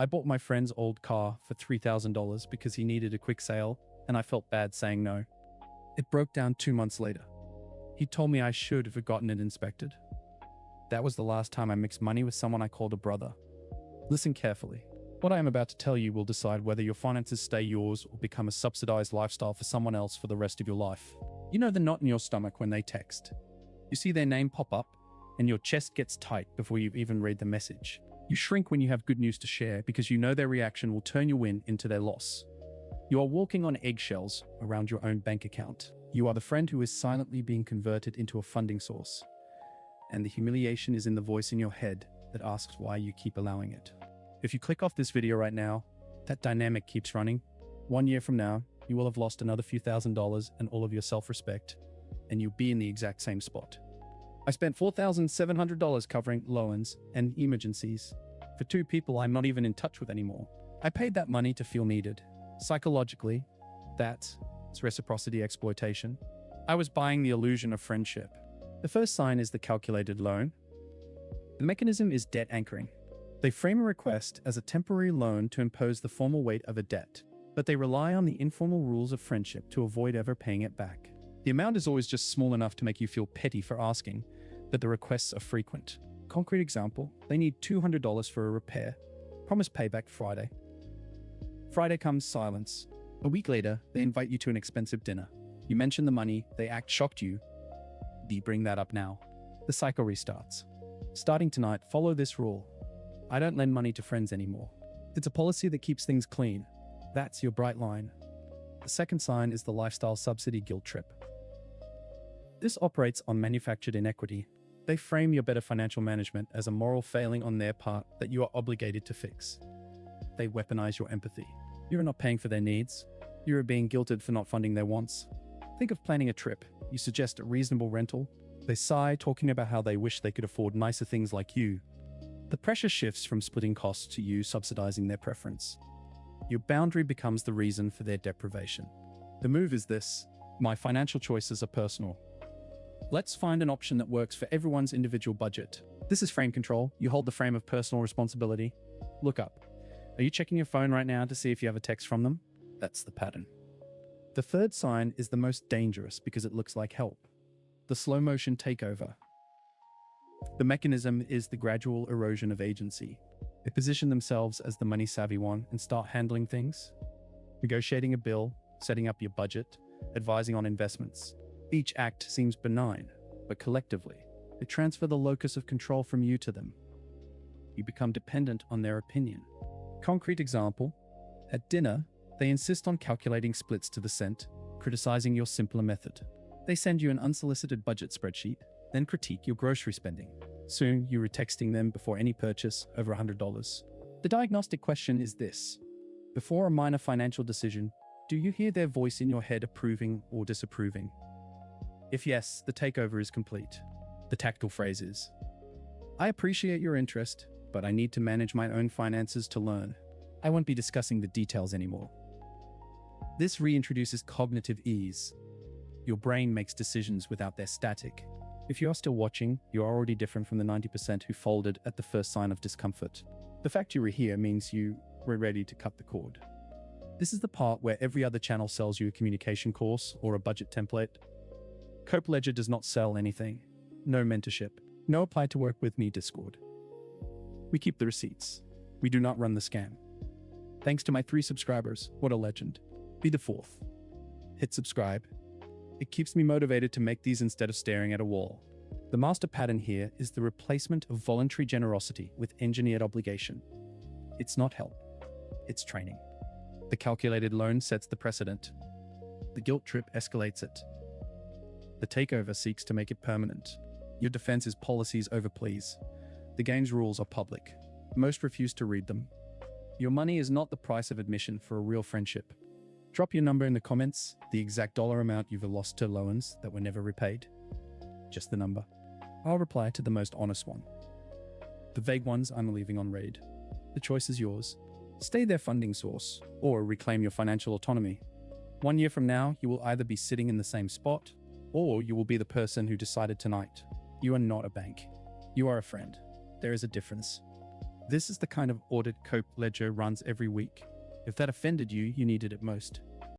I bought my friend's old car for $3,000 because he needed a quick sale, and I felt bad saying no. It broke down 2 months later. He told me I should have gotten it inspected. That was the last time I mixed money with someone I called a brother. Listen carefully. What I am about to tell you will decide whether your finances stay yours or become a subsidized lifestyle for someone else for the rest of your life. You know the knot in your stomach when they text. You see their name pop up, and your chest gets tight before you've even read the message. You shrink when you have good news to share because you know their reaction will turn your win into their loss. You are walking on eggshells around your own bank account. You are the friend who is silently being converted into a funding source. And the humiliation is in the voice in your head that asks why you keep allowing it. If you click off this video right now, that dynamic keeps running. 1 year from now, you will have lost another few $1,000s and all of your self-respect, and you'll be in the exact same spot. I spent $4,700 covering loans and emergencies for 2 people I'm not even in touch with anymore. I paid that money to feel needed. Psychologically, that's reciprocity exploitation. I was buying the illusion of friendship. The first sign is the calculated loan. The mechanism is debt anchoring. They frame a request as a temporary loan to impose the formal weight of a debt, but they rely on the informal rules of friendship to avoid ever paying it back. The amount is always just small enough to make you feel petty for asking, but the requests are frequent. Concrete example, they need $200 for a repair. Promise payback Friday. Friday comes silence. A week later, they invite you to an expensive dinner. You mention the money, they act shocked you. Do you bring that up now? The cycle restarts. Starting tonight, follow this rule. I don't lend money to friends anymore. It's a policy that keeps things clean. That's your bright line. The second sign is the lifestyle subsidy guilt-trip. This operates on manufactured inequity. They frame your better financial management as a moral failing on their part that you are obligated to fix. They weaponize your empathy. You're not paying for their needs. You are being guilted for not funding their wants. Think of planning a trip. You suggest a reasonable rental. They sigh, talking about how they wish they could afford nicer things like you. The pressure shifts from splitting costs to you subsidizing their preference. Your boundary becomes the reason for their deprivation. The move is this: my financial choices are personal. Let's find an option that works for everyone's individual budget. This is frame control. You hold the frame of personal responsibility. Look up. Are you checking your phone right now to see if you have a text from them? That's the pattern. The third sign is the most dangerous because it looks like help. The slow-motion takeover. The mechanism is the gradual erosion of agency. They position themselves as the money-savvy one and start handling things. Negotiating a bill, setting up your budget, advising on investments. Each act seems benign, but collectively, they transfer the locus of control from you to them. You become dependent on their opinion. Concrete example, at dinner, they insist on calculating splits to the cent, criticizing your simpler method. They send you an unsolicited budget spreadsheet, then critique your grocery spending. Soon, you're texting them before any purchase over $100. The diagnostic question is this: before a minor financial decision, do you hear their voice in your head approving or disapproving? If yes, the takeover is complete. The tactile phrase is, I appreciate your interest, but I need to manage my own finances to learn. I won't be discussing the details anymore. This reintroduces cognitive ease. Your brain makes decisions without their static. If you are still watching, you are already different from the 90% who folded at the first sign of discomfort. The fact you were here means you were ready to cut the cord. This is the part where every other channel sells you a communication course or a budget template. Cope Ledger does not sell anything. No mentorship. No apply to work with me Discord. We keep the receipts. We do not run the scam. Thanks to my 3 subscribers. What a legend. Be the 4th. Hit subscribe. It keeps me motivated to make these instead of staring at a wall. The master pattern here is the replacement of voluntary generosity with engineered obligation. It's not help. It's training. The calculated loan sets the precedent. The guilt trip escalates it. The takeover seeks to make it permanent. Your defense is policies over pleas. The game's rules are public. Most refuse to read them. Your money is not the price of admission for a real friendship. Drop your number in the comments, the exact dollar amount you've lost to loans that were never repaid. Just the number. I'll reply to the most honest one. The vague ones I'm leaving on read. The choice is yours. Stay their funding source, or reclaim your financial autonomy. 1 year from now, you will either be sitting in the same spot, or you will be the person who decided tonight. You are not a bank. You are a friend. There is a difference. This is the kind of audit Cope ledger runs every week. If that offended you, you needed it most.